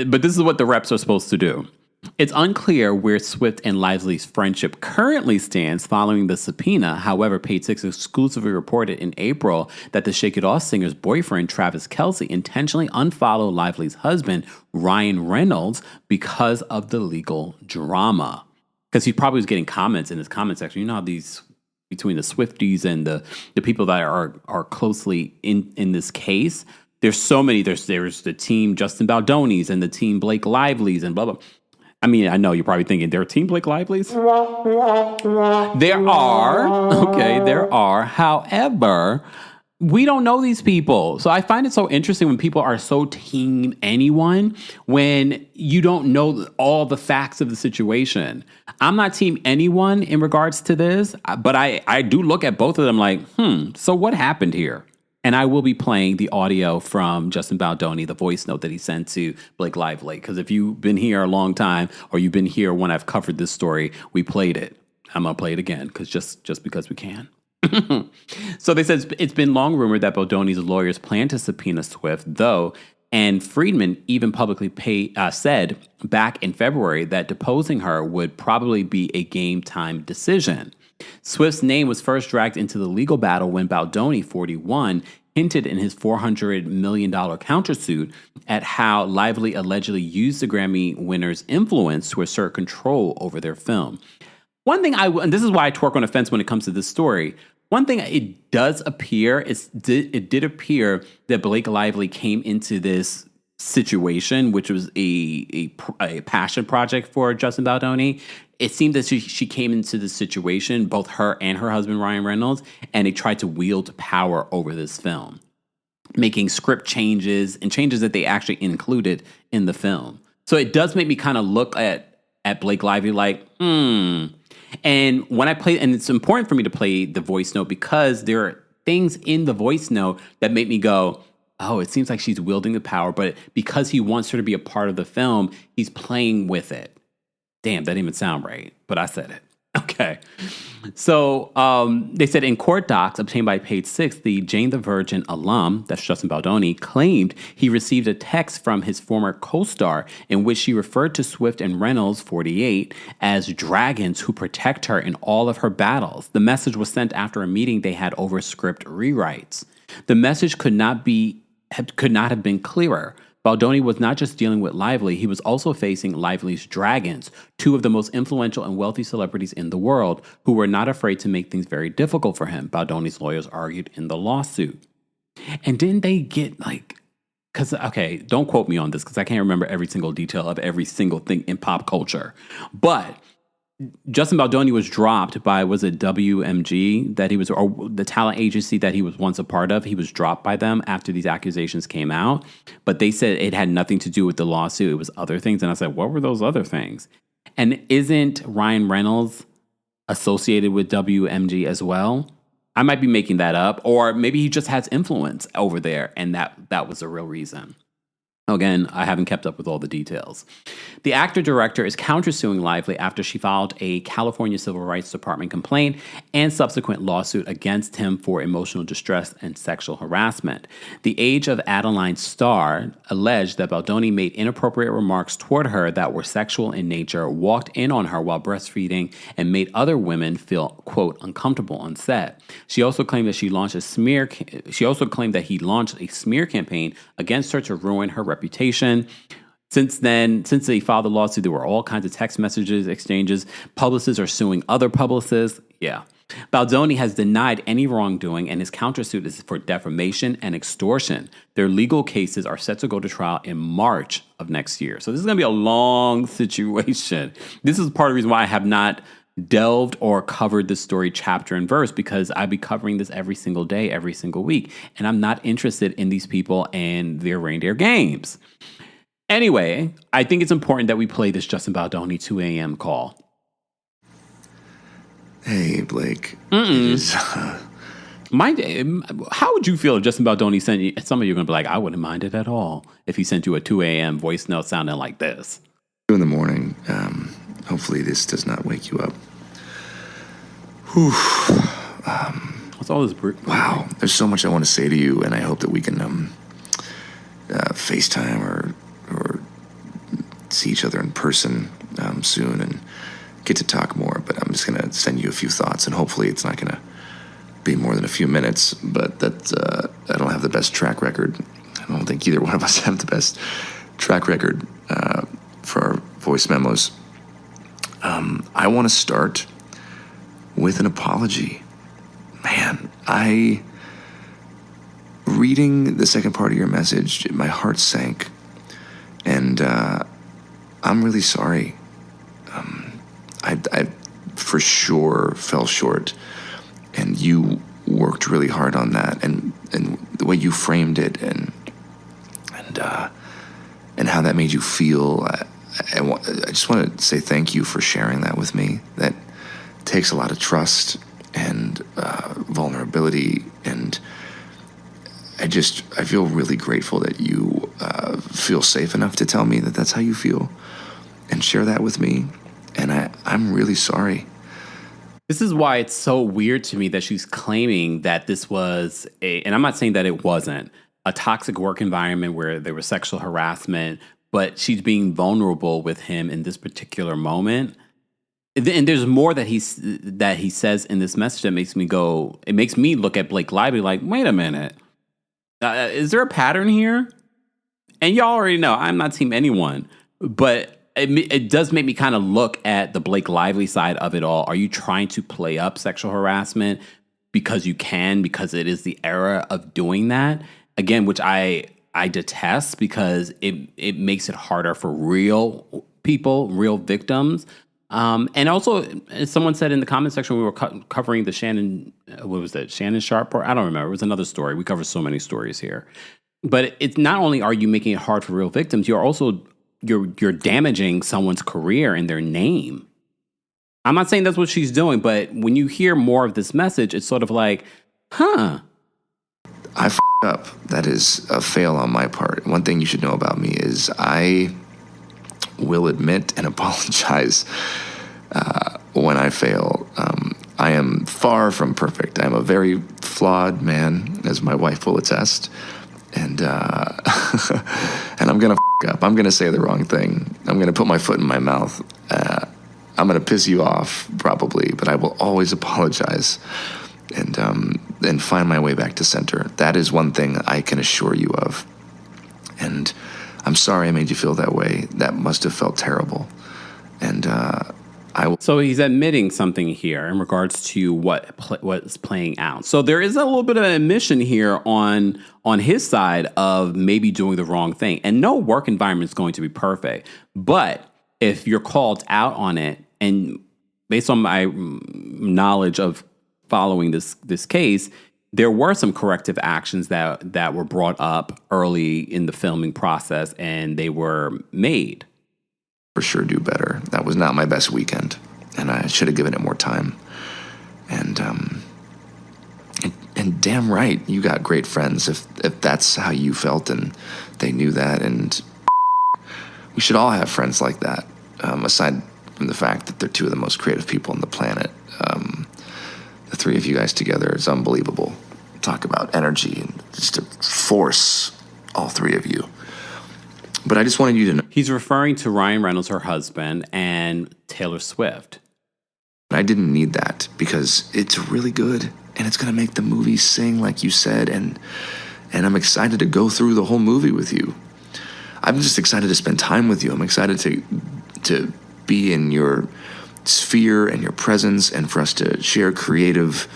But this is what the reps are supposed to do. It's unclear where Swift and Lively's friendship currently stands following the subpoena. However, Page 6 exclusively reported in April that the Shake It Off singer's boyfriend, Travis Kelce, intentionally unfollowed Lively's husband, Ryan Reynolds, because of the legal drama. Because he probably was getting comments in his comment section. You know how these, between the Swifties and the people that are closely in this case, there's so many. There's the team Justin Baldoni's and the team Blake Lively's and blah, blah. I mean, I know you're probably thinking, there are Team Blake Lively's? There are. However, we don't know these people. So I find it so interesting when people are so team anyone when you don't know all the facts of the situation. I'm not team anyone in regards to this, but I do look at both of them like, so what happened here? And I will be playing the audio from Justin Baldoni, the voice note that he sent to Blake Lively. Because if you've been here a long time or you've been here when I've covered this story, we played it. I'm going to play it again because just because we can. So they said it's been long rumored that Baldoni's lawyers plan to subpoena Swift, though, and Friedman even publicly said back in February that deposing her would probably be a game time decision. Swift's name was first dragged into the legal battle when Baldoni, 41, hinted in his $400 million countersuit at how Lively allegedly used the Grammy winner's influence to assert control over their film. One thing and this is why I twerk on the fence when it comes to this story. One thing it does appear it did appear that Blake Lively came into this situation, which was a passion project for Justin Baldoni. It seemed that she came into this situation, both her and her husband, Ryan Reynolds, and they tried to wield power over this film, making script changes and changes that they actually included in the film. So it does make me kind of look at Blake Lively like, And when I play, and it's important for me to play the voice note because there are things in the voice note that make me go, oh, it seems like she's wielding the power, but because he wants her to be a part of the film, he's playing with it. Damn, that didn't even sound right, but I said it. Okay. So they said in court docs obtained by Page 6, the Jane the Virgin alum, that's Justin Baldoni, claimed he received a text from his former co-star in which she referred to Swift and Reynolds, 48, as dragons who protect her in all of her battles. The message was sent after a meeting they had over script rewrites. The message could not have been clearer. Baldoni was not just dealing with Lively, he was also facing Lively's dragons, two of the most influential and wealthy celebrities in the world, who were not afraid to make things very difficult for him, Baldoni's lawyers argued in the lawsuit. And didn't they get because, okay, don't quote me on this because I can't remember every single detail of every single thing in pop culture. But Justin Baldoni was dropped by, was it WMG that he was, or the talent agency that he was once a part of? He was dropped by them after these accusations came out. But they said it had nothing to do with the lawsuit. It was other things. And I said, what were those other things? And isn't Ryan Reynolds associated with WMG as well? I might be making that up. Or maybe he just has influence over there. And that was the real reason. Again, I haven't kept up with all the details. The actor-director is countersuing Lively after she filed a California Civil Rights Department complaint and subsequent lawsuit against him for emotional distress and sexual harassment. The Age of Adeline star alleged that Baldoni made inappropriate remarks toward her that were sexual in nature, walked in on her while breastfeeding, and made other women feel, quote, uncomfortable on set. She also claimed that he launched a smear campaign against her to ruin her reputation. Since they filed the lawsuit, there were all kinds of text messages, exchanges. Publicists are suing other publicists. Yeah. Baldoni has denied any wrongdoing, and his countersuit is for defamation and extortion. Their legal cases are set to go to trial in March of next year. So this is going to be a long situation. This is part of the reason why I have not delved or covered this story chapter and verse, because I'd be covering this every single day, every single week. And I'm not interested in these people and their reindeer games. Anyway, I think it's important that we play this Justin Baldoni 2 a.m. call. Hey, Blake. How would you feel if Justin Baldoni sent you? Some of you are going to be like, I wouldn't mind it at all if he sent you a 2 a.m. voice note sounding like this. 2 in the morning. Hopefully this does not wake you up. Whew. What's all this? Wow. There's so much I want to say to you, and I hope that we can FaceTime or see each other in person soon and get to talk more. But I'm just going to send you a few thoughts, and hopefully it's not going to be more than a few minutes. But I don't have the best track record. I don't think either one of us have the best track record for our voice memos. I want to start with an apology. Man, reading the second part of your message, my heart sank. And I'm really sorry. I for sure fell short. And you worked really hard on that. And the way you framed it and how that made you feel, I just want to say thank you for sharing that with me. That takes a lot of trust and vulnerability, and I feel really grateful that you feel safe enough to tell me that that's how you feel and share that with me, and I'm really sorry. This is why it's so weird to me that she's claiming that this was and I'm not saying that it wasn't, a toxic work environment where there was sexual harassment, but she's being vulnerable with him in this particular moment. And there's more that he says in this message that makes me look at Blake Lively like, wait a minute, is there a pattern here? And y'all already know I'm not team anyone, but it does make me kind of look at the Blake Lively side of it all. Are you trying to play up sexual harassment because you can, because it is the era of doing that? Again, which I detest, because it makes it harder for real people, real victims. And also, as someone said in the comment section, we were covering the Shannon Sharp part? I don't remember. It was another story. We cover so many stories here. But it's not only are you making it hard for real victims, you're also you're damaging someone's career and their name. I'm not saying that's what she's doing, but when you hear more of this message, it's sort of like, I f***ed up. That is a fail on my part. One thing you should know about me is I will admit and apologize when I fail. I am far from perfect. I'm a very flawed man, as my wife will attest. And and I'm going to f*** up. I'm going to say the wrong thing. I'm going to put my foot in my mouth. I'm going to piss you off, probably, but I will always apologize and find my way back to center. That is one thing I can assure you of. And I'm sorry I made you feel that way. That must have felt terrible. And So he's admitting something here in regards to what's playing out. So there is a little bit of an admission here on his side of maybe doing the wrong thing. And no work environment is going to be perfect. But if you're called out on it, and based on my knowledge of following this case, there were some corrective actions that were brought up early in the filming process, and they were made. For sure do better. That was not my best weekend, and I should have given it more time. And damn right, you got great friends if that's how you felt and they knew that. And we should all have friends like that, aside from the fact that they're two of the most creative people on the planet. The three of you guys together is unbelievable. Talk about energy and just a force, all three of you. But I just wanted you to know. He's referring to Ryan Reynolds, her husband, and Taylor Swift. I didn't need that because it's really good and it's going to make the movie sing like you said. And I'm excited to go through the whole movie with you. I'm just excited to spend time with you. I'm excited to be in your sphere and your presence and for us to share creative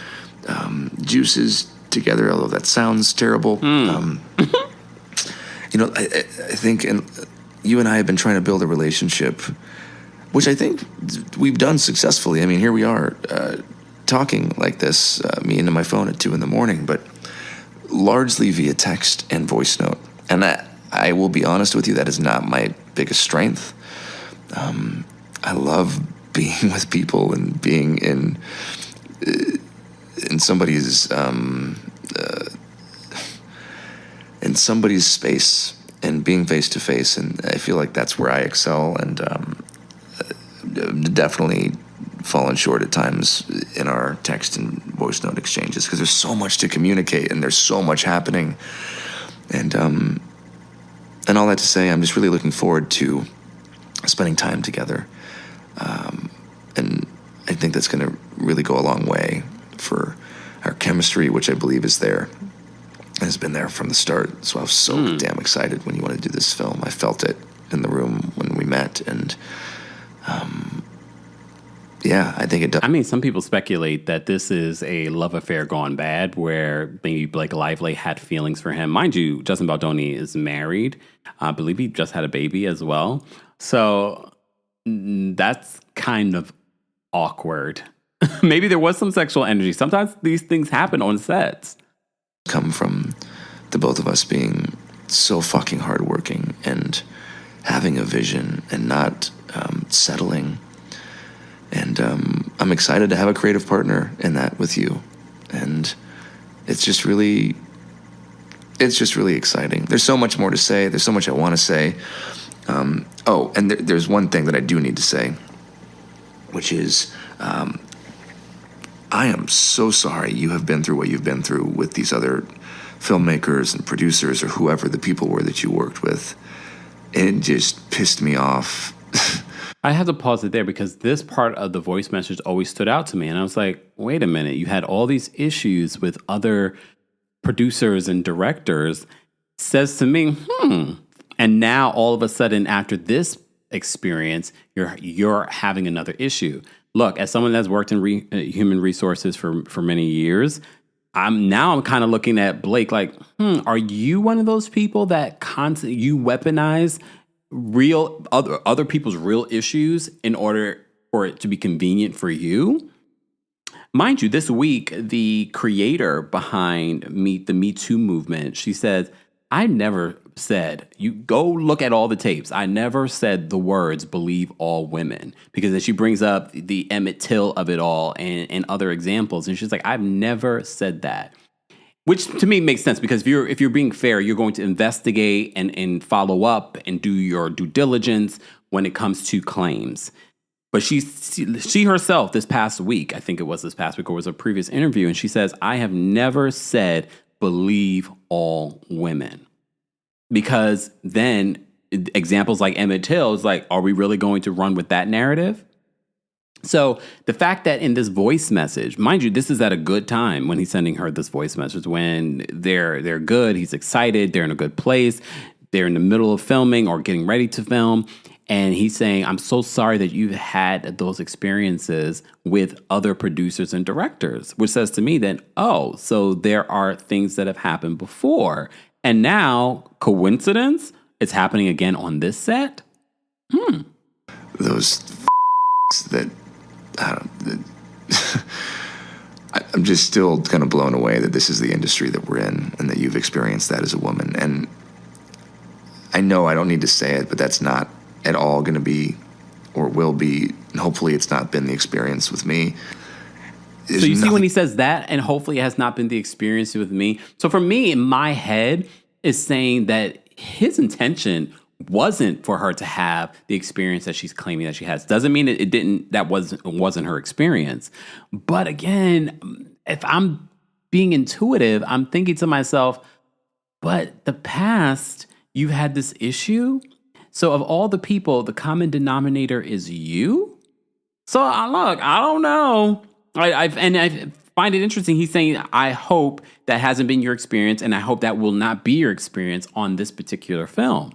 juices together, although that sounds terrible. I think you and I have been trying to build a relationship, which I think we've done successfully. I mean, here we are talking like this, me into my phone at 2 a.m, but largely via text and voice note. And I will be honest with you, that is not my biggest strength. I love being with people and being in somebody's space and being face to face, and I feel like that's where I excel, and definitely fallen short at times in our text and voice note exchanges because there's so much to communicate and there's so much happening, and all that to say, I'm just really looking forward to spending time together, and I think that's going to really go a long way for our chemistry, which I believe is there. Has been there from the start, so I was so damn excited when you wanted to do this film. I felt it in the room when we met, and I think it does. I mean, some people speculate that this is a love affair gone bad, where maybe Blake Lively had feelings for him. Mind you, Justin Baldoni is married. I believe he just had a baby as well. So that's kind of awkward. Maybe there was some sexual energy. Sometimes these things happen on sets. Come from the both of us being so fucking hardworking and having a vision and not settling. And I'm excited to have a creative partner in that with you. And it's just really exciting. There's so much more to say. There's so much I want to say. And there's one thing that I do need to say, which is I am so sorry you have been through what you've been through with these other filmmakers and producers or whoever the people were that you worked with. It just pissed me off. I have to pause it there because this part of the voice message always stood out to me. And I was like, wait a minute, you had all these issues with other producers and directors. Says to me, And now all of a sudden after this experience, you're having another issue. Look, as someone that's worked in human resources for many years, I'm kind of looking at Blake like, are you one of those people that constantly you weaponize real other people's real issues in order for it to be convenient for you? Mind you, this week, the creator behind the Me Too movement, she says, I never said, you go look at all the tapes. I never said the words, believe all women, because then she brings up the Emmett Till of it all and other examples. And she's like, I've never said that, which to me makes sense because if you're being fair, you're going to investigate and follow up and do your due diligence when it comes to claims. But she herself this past week, I think it was this past week or was a previous interview, and she says, I have never said believe all women. Because then examples like Emmett Till is like, are we really going to run with that narrative? So the fact that in this voice message, mind you, this is at a good time when he's sending her this voice message, when they're good, he's excited, they're in a good place, they're in the middle of filming or getting ready to film. And he's saying, I'm so sorry that you've had those experiences with other producers and directors, which says to me that, oh, so there are things that have happened before. And now, coincidence, it's happening again on this set? Those that, I'm just still kind of blown away that this is the industry that we're in and that you've experienced that as a woman. And I know I don't need to say it, but that's not at all going to be or will be, and hopefully it's not been the experience with me. So you see when he says that, and hopefully it has not been the experience with me. So for me, in my head, is saying that his intention wasn't for her to have the experience that she's claiming that she has. Doesn't mean it didn't, that wasn't her experience. But again, if I'm being intuitive, I'm thinking to myself, but the past, you've had this issue. So of all the people, the common denominator is you? So look, I don't know. I find it interesting. He's saying, I hope that hasn't been your experience, and I hope that will not be your experience on this particular film.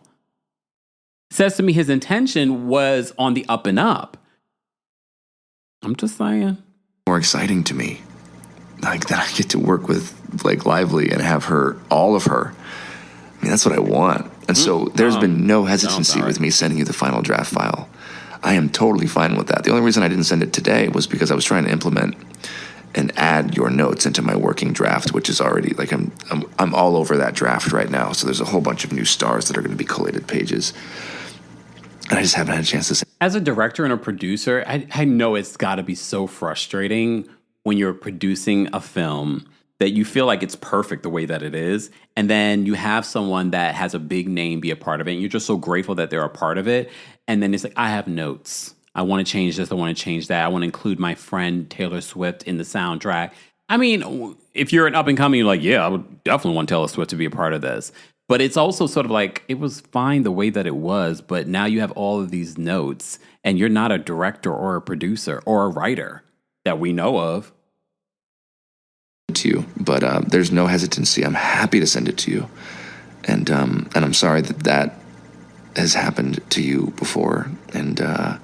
Says to me his intention was on the up and up. I'm just saying. More exciting to me. Like that I get to work with Blake Lively and have her, all of her. I mean, that's what I want. And so there's been no hesitancy with me sending you the final draft file. I am totally fine with that. The only reason I didn't send it today was because I was trying to implement and add your notes into my working draft, which is already like I'm all over that draft right now. So there's a whole bunch of new stars that are going to be collated pages. And I just haven't had a chance to say. As a director and a producer, I know it's got to be so frustrating when you're producing a film that you feel like it's perfect the way that it is. And then you have someone that has a big name be a part of it. And you're just so grateful that they're a part of it. And then it's like, I have notes. I want to change this. I want to change that. I want to include my friend Taylor Swift in the soundtrack. I mean, if you're an up and coming, you're like, yeah, I would definitely want Taylor Swift to be a part of this. But it's also sort of like, it was fine the way that it was, but now you have all of these notes, and you're not a director or a producer or a writer that we know of. To you, but there's no hesitancy. I'm happy to send it to you, and I'm sorry that has happened to you before, and I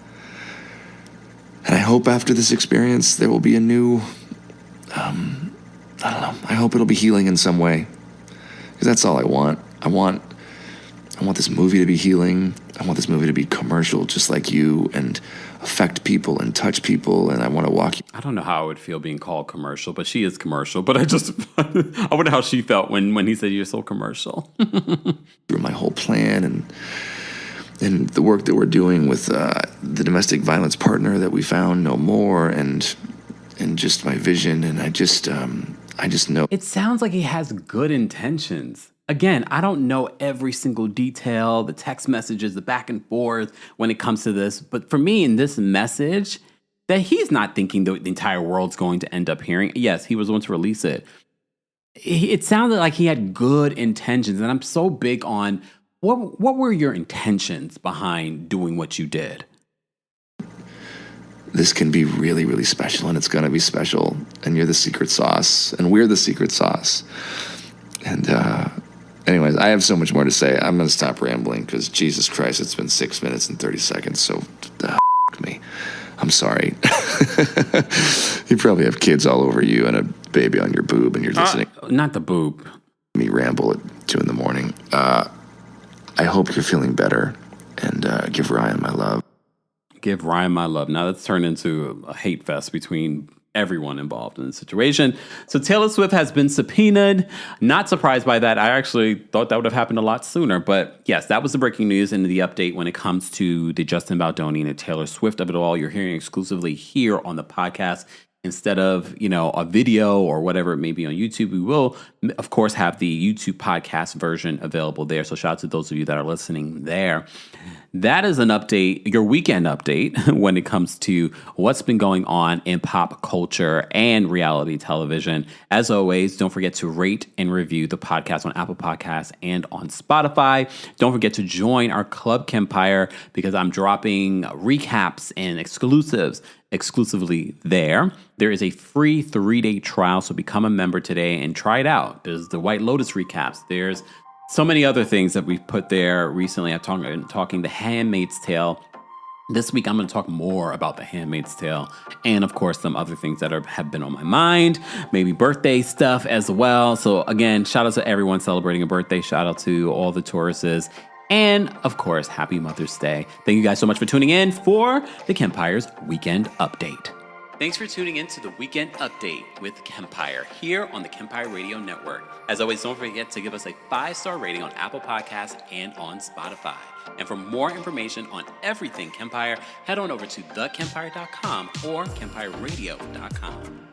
hope after this experience there will be a new, I don't know. I hope it'll be healing in some way, because that's all I want. I want this movie to be healing. I want this movie to be commercial, just like you, and affect people and touch people, and I want to walk you. I don't know how I would feel being called commercial, but she is commercial. But I wonder how she felt when he said you're so commercial. Through my whole plan and the work that we're doing with the domestic violence partner that we found, No More, and just my vision, and I just know. It sounds like he has good intentions. Again, I don't know every single detail, the text messages, the back and forth when it comes to this. But for me, in this message, that he's not thinking the entire world's going to end up hearing. Yes, he was the one to release it. It sounded like he had good intentions. And I'm so big on what were your intentions behind doing what you did? This can be really, really special, and it's going to be special. And you're the secret sauce, and we're the secret sauce. And anyways, I have so much more to say. I'm going to stop rambling because, Jesus Christ, it's been 6 minutes and 30 seconds. So, me. I'm sorry. You probably have kids all over you and a baby on your boob, and you're listening. Not the boob. Me ramble at 2 a.m. I hope you're feeling better, and give Ryan my love. Give Ryan my love. Now that's turned into a hate fest between everyone involved in the situation. So Taylor Swift has been subpoenaed. Not surprised by that. I actually thought that would have happened a lot sooner. But yes, that was the breaking news and the update when it comes to the Justin Baldoni and the Taylor Swift of it all. You're hearing exclusively here on the podcast. Instead of, a video or whatever it may be on YouTube, we will, of course, have the YouTube podcast version available there. So shout out to those of you that are listening there. That is an update, your weekend update, when it comes to what's been going on in pop culture and reality television. As always, don't forget to rate and review the podcast on Apple Podcasts and on Spotify. Don't forget to join our Club Kempire because I'm dropping recaps and exclusively there. There is a free 3-day trial, so become a member today and try it out. There's the White Lotus recaps. There's So many other things that we've put there recently. I'm talking The Handmaid's Tale. This week, I'm going to talk more about The Handmaid's Tale and, of course, some other things that have been on my mind, maybe birthday stuff as well. So, again, shout out to everyone celebrating a birthday. Shout out to all the Tauruses. And, of course, happy Mother's Day. Thank you guys so much for tuning in for the Kempire's Weekend Update. Thanks for tuning in to the Weekend Update with Kempire here on the Kempire Radio Network. As always, don't forget to give us a 5-star rating on Apple Podcasts and on Spotify. And for more information on everything Kempire, head on over to TheKempire.com or KempireRadio.com.